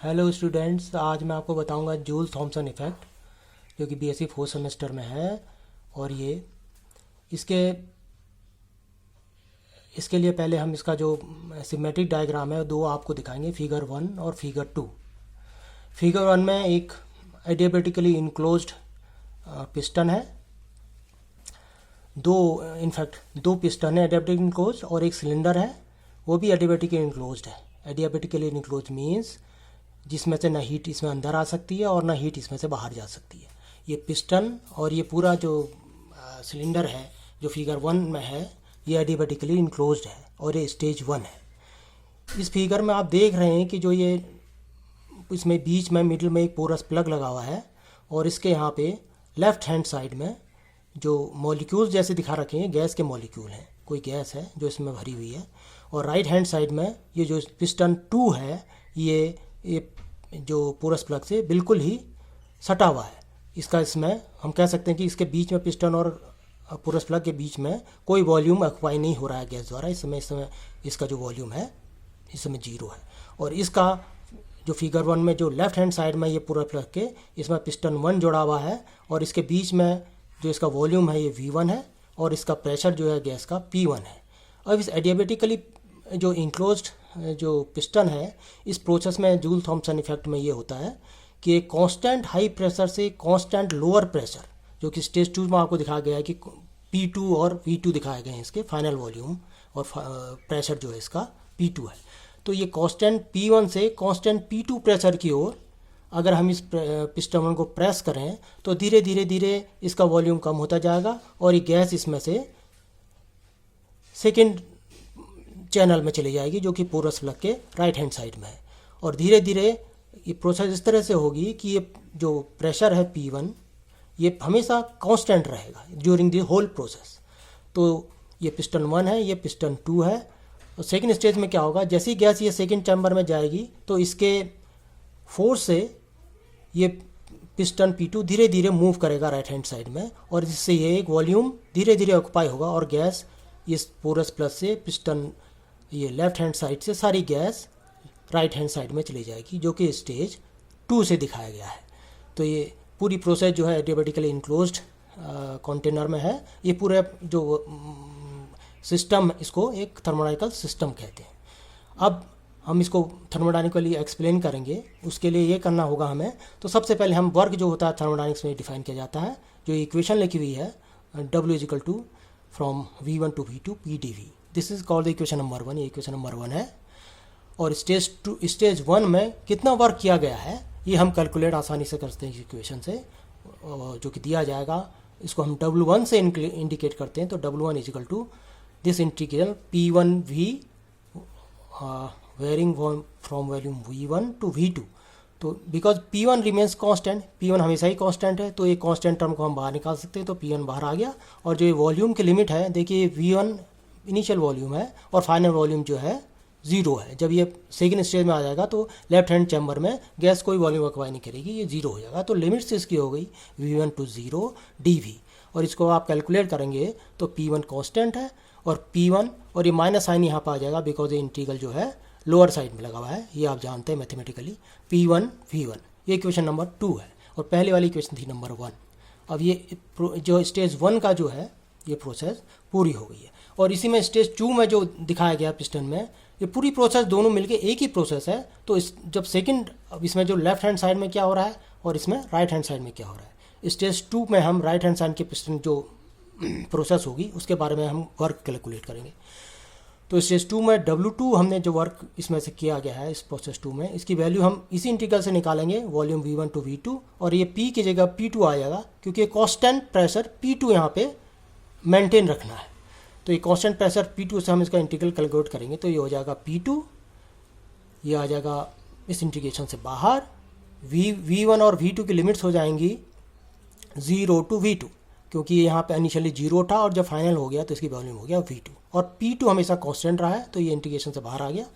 Hello students, आज मैं आपको बताऊंगा जूल थॉमसन इफ़ेक्ट, जो कि बीएससी फोर्थ सेमेस्टर में है। और ये इसके इसके लिए पहले हम इसका जो सिमेट्रिक डायग्राम है दो आपको दिखाएंगे, फिगर 1 और फिगर 2। फिगर 1 में एक एडियाबेटिकली इनक्लोज्ड पिस्टन है, दो पिस्टन है एडियाबेटिकली इनक्लोज्ड, और एक सिलेंडर है वो भी एडियाबेटिकली इनक्लोज्ड है। एडियाबेटिकली इनक्लोज्ड मीन्स जिसमें से ना हीट इसमें अंदर आ सकती है और ना हीट इसमें से बाहर जा सकती है। ये पिस्टन और ये पूरा जो सिलेंडर है जो फिगर 1 में है, ये एडियाबेटिकली इनक्लोज्ड है और ये स्टेज 1 है। इस फिगर में आप देख रहे हैं कि जो ये इसमें बीच में मिडिल में एक पोरस प्लग लगा हुआ है, और इसके यहाँ पे लेफ्ट हैंड साइड में जो मॉलिक्यूल्स जैसे दिखा रखे हैं गैस के मॉलिक्यूल हैं, कोई गैस है जो इसमें भरी हुई है। और राइट हैंड साइड में ये जो पिस्टन 2 है, ये जो पोरस प्लग से बिल्कुल ही सटा हुआ है। इसमें हम कह सकते हैं कि इसके बीच में पिस्टन और पोरस प्लग के बीच में कोई वॉल्यूम ऑक्युपाई नहीं हो रहा है गैस द्वारा। इस समय इसका जो वॉल्यूम है इस समय 0 है। और इसका जो फिगर 1 में जो लेफ्ट हैंड साइड में ये पोरस प्लग के इसमें पिस्टन 1 जुड़ा हुआ है, और इसके बीच में जो इसका वॉल्यूम है ये V1 है, और इसका प्रेशर जो है गैस का P1 है। अब इस एडियाबेटिकली जो इंक्लोज्ड जो पिस्टन है, इस प्रोसेस में जूल थॉमसन इफेक्ट में ये होता है कि एक कांस्टेंट हाई प्रेशर से कांस्टेंट लोअर प्रेशर, जो कि स्टेज 2 में आपको दिखाया गया है कि P2 और V2 दिखाए गए हैं, इसके फाइनल वॉल्यूम और प्रेशर जो है इसका P2 है। तो ये कांस्टेंट P1 से कांस्टेंट P2 प्रेशर की ओर अगर हम इस पिस्टन को प्रेस करें तो धीरे धीरे धीरे इसका वॉल्यूम कम होता जाएगा, और ये गैस इसमें से सेकेंड चैनल में चली जाएगी जो कि पोरस प्लग के राइट हैंड साइड में है। और धीरे धीरे ये प्रोसेस इस तरह से होगी कि ये जो प्रेशर है P1 ये हमेशा कांस्टेंट रहेगा ड्यूरिंग द होल प्रोसेस। तो ये पिस्टन 1 है, ये पिस्टन 2 है। और सेकेंड स्टेज में क्या होगा, जैसे ही गैस ये सेकेंड चैम्बर में जाएगी तो इसके फोर्स से ये पिस्टन P2 धीरे धीरे मूव करेगा राइट हैंड साइड में, और जिससे ये एक वॉल्यूम धीरे धीरे ऑक्युपाई होगा, और गैस इस पोरस प्लग से पिस्टन ये लेफ्ट हैंड साइड से सारी गैस राइट हैंड साइड में चली जाएगी, जो कि स्टेज 2 से दिखाया गया है। तो ये पूरी प्रोसेस जो है एडियाबेटिकली इनक्लोज्ड कंटेनर में है। ये पूरे जो सिस्टम, इसको एक थर्मोडायनेमिकल सिस्टम कहते हैं। अब हम इसको थर्मोडायनेमिकली एक्सप्लेन करेंगे, उसके लिए ये करना होगा हमें। तो सबसे पहले हम वर्क जो होता है थर्मोडायनेमिक्स में डिफाइन किया जाता है, जो इक्वेशन लिखी हुई है W equal to from V1 to V2 PdV। This is called equation number 1। ये इक्वेशन नंबर 1 है। और स्टेज 1 में कितना वर्क किया गया है ये हम कैलकुलेट आसानी से करते हैं इक्वेशन से, जो कि दिया जाएगा। इसको हम W1 से इंडिकेट करते हैं। तो W1 is equal to this integral P1V varying from volume V1 to V2। तो because P1 remains constant, P1 हमेशा ही कांस्टेंट है, तो ये कांस्टेंट टर्म को हम बाहर निकाल सकते हैं। तो P1 बाहर आ गया। और जो ये वॉल्यूम की लिमिट है, देखिए V1 इनिशियल वॉल्यूम है और फाइनल वॉल्यूम जो है 0 है। जब ये सेकेंड स्टेज में आ जाएगा तो लेफ्ट हैंड चैम्बर में गैस कोई वॉल्यूम ऑक्युपाई नहीं करेगी, ये 0 हो जाएगा। तो लिमिट्स इसकी हो गई V1 to 0 dV। और इसको आप कैलकुलेट करेंगे तो P1 कांस्टेंट है, और P1 और ये माइनस साइन यहाँ पर आ जाएगा बिकॉज ये इंटीग्रल जो है लोअर साइड में लगा हुआ है, ये आप जानते हैं मैथमेटिकली। P1 V1 ये इक्वेशन नंबर 2 है, और पहले वाली इक्वेशन थी नंबर 1। अब ये जो स्टेज 1 का जो है ये प्रोसेस पूरी हो गई है। और इसी में स्टेज 2 में जो दिखाया गया पिस्टन में, ये पूरी प्रोसेस दोनों मिलके एक ही प्रोसेस है। तो जब सेकंड, अब इसमें जो लेफ्ट हैंड साइड में क्या हो रहा है और इसमें राइट हैंड साइड में क्या हो रहा है, स्टेज 2 में हम राइट हैंड साइड के पिस्टन जो प्रोसेस होगी उसके बारे में हम वर्क कैलकुलेट करेंगे। तो स्टेज 2 में W2 हमने जो वर्क इसमें से किया गया है इस प्रोसेस 2 में, इसकी वैल्यू हम इसी इंटीग्रल से निकालेंगे, वॉल्यूम V1 to V2, और ये P की जगह P2 आ जाएगा क्योंकि कांस्टेंट प्रेशर P2 यहाँ पे मेंटेन रखना है। तो ये कांस्टेंट प्रेशर P2 से हम इसका इंटीग्रल कैलकुलेट करेंगे। तो ये हो जाएगा P2, ये आ जाएगा इस इंटीग्रेशन से बाहर। V1 और V2 की लिमिट्स हो जाएंगी 0 to V2, क्योंकि यहाँ पे इनिशियली 0 था और जब फाइनल हो गया तो इसकी वॉल्यूम हो गया V2, और P2 हमेशा कांस्टेंट रहा है, तो ये इंटीग्रेशन से बाहर आ गया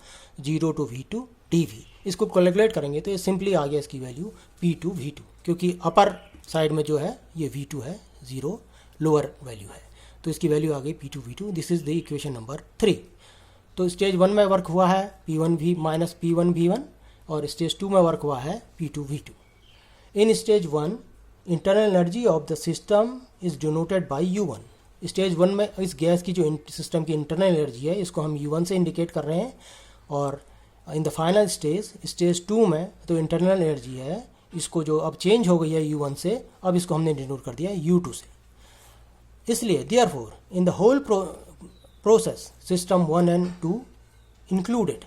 0 to V2 dV। इसको कैलकुलेट करेंगे तो ये सिंपली आ गया इसकी वैल्यू P2 V2, क्योंकि अपर साइड में जो है ये V2 है, 0 लोअर वैल्यू है, तो इसकी वैल्यू आ गई P2 V2। This is the equation number 3। तो स्टेज 1 में वर्क हुआ है P1 V minus P1 V1, और स्टेज 2 में वर्क हुआ है P2 V2। In stage 1 internal energy of the system is denoted by U1। Stage 1 में इस गैस की जो सिस्टम की इंटरनल एनर्जी है इसको हम U1 से इंडिकेट कर रहे हैं, और इन द फाइनल स्टेज 2 में तो इंटरनल एनर्जी है इसको जो अब चेंज हो गई है U1 से, अब इसको हमने डिनोट कर दिया है U2 से। इसलिए therefore in the whole process system 1 and 2 included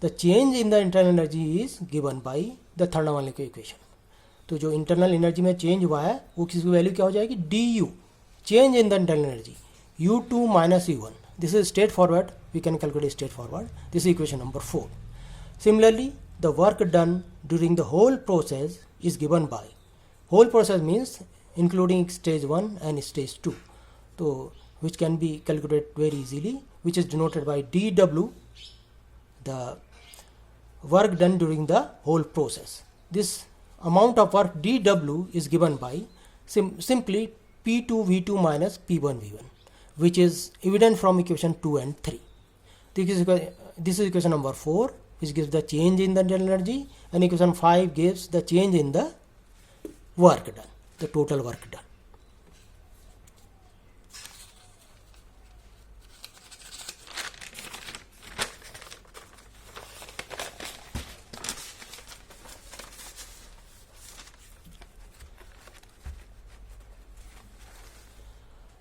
the change in the internal energy is given by the thermodynamic equation. तो जो इंटरनल एनर्जी में चेंज हुआ है वो किसकी वैल्यू क्या हो जाएगी, du, change in the internal energy U2 minus U1। This is straightforward, we can calculate straightforward. This is equation number 4। Similarly the work done during the whole process is given by, whole process means including stage 1 and stage 2, so which can be calculated very easily, which is denoted by dW, the work done during the whole process. This amount of work dW is given by simply P2 V2 minus P1 V1, which is evident from equation 2 and 3. This is equation number 4, which gives the change in the internal energy, and equation 5 gives the change in the work done, the total work done.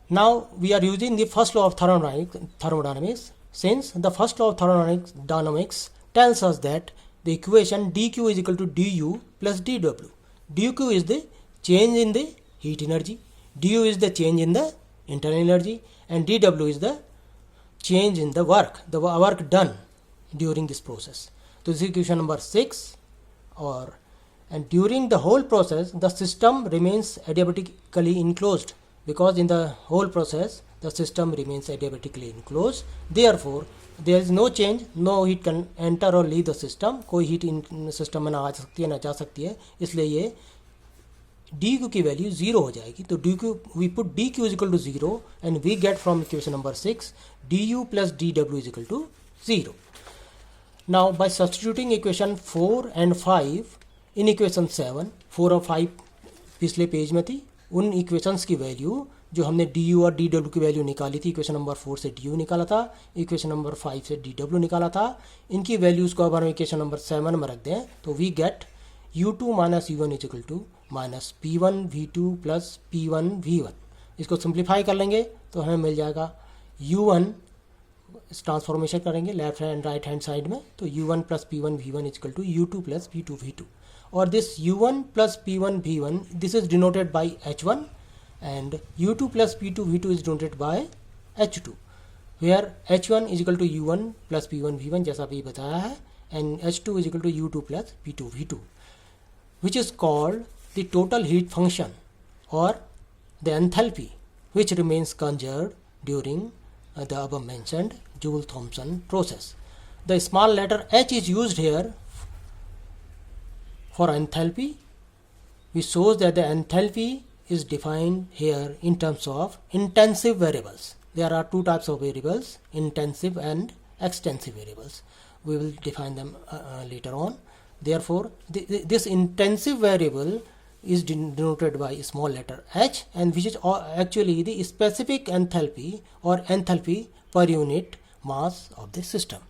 Now we are using the first law of thermodynamics. Since the first law of thermodynamics tells us that the equation dq is equal to du plus dw. dq is the change in the heat energy, du is the change in the internal energy, and dw is the change in the work done during this process. So this is equation number 6. And during the whole process the system remains adiabatically enclosed, because in the whole process the system remains adiabatically enclosed. Therefore there is no change, no heat can enter or leave the system, कोई heat in system में ना आ सकती है ना जा सकती है, इसलिए ये dq की वैल्यू 0 हो जाएगी। तो dq, we put dq is equal to 0 and we get from equation number 6 du plus dw is equal to 0. Now by substituting equation 4 and 5 in equation 7, 4 और 5 पिछले पेज में थी, उन इक्वेशंस की वैल्यू जो हमने du और dw की वैल्यू निकाली थी, इक्वेशन नंबर 4 से du निकाला था, इक्वेशन नंबर 5 से dw निकाला था, इनकी वैल्यूज़ को अगर हम इक्वेशन नंबर 7 में रख दें तो we get u2 minus u1 is equal to minus p1 v2 plus p1 v1। इसको सिंप्लीफाई कर लेंगे तो हमें मिल जाएगा u1, इस ट्रांसफॉर्मेशन करेंगे left hand right hand side में, तो u1 plus p1 v1 is equal to u2 plus p2 v2। और this u1 plus p1 v1, this is denoted by h1, and u2 plus p2 v2 is denoted by h2, where h1 is equal to u1 plus p1 v1 जैसा अभी बताया है, and h2 is equal to u2 plus p2 v2, which is called the total heat function or the enthalpy, which remains conserved during the above mentioned Joule-Thomson process. The small letter h is used here for enthalpy, which shows that the enthalpy is defined here in terms of intensive variables. There are two types of variables, intensive and extensive variables. We will define them later on. Therefore, this intensive variable is denoted by a small letter h, and which is actually the specific enthalpy or enthalpy per unit mass of the system.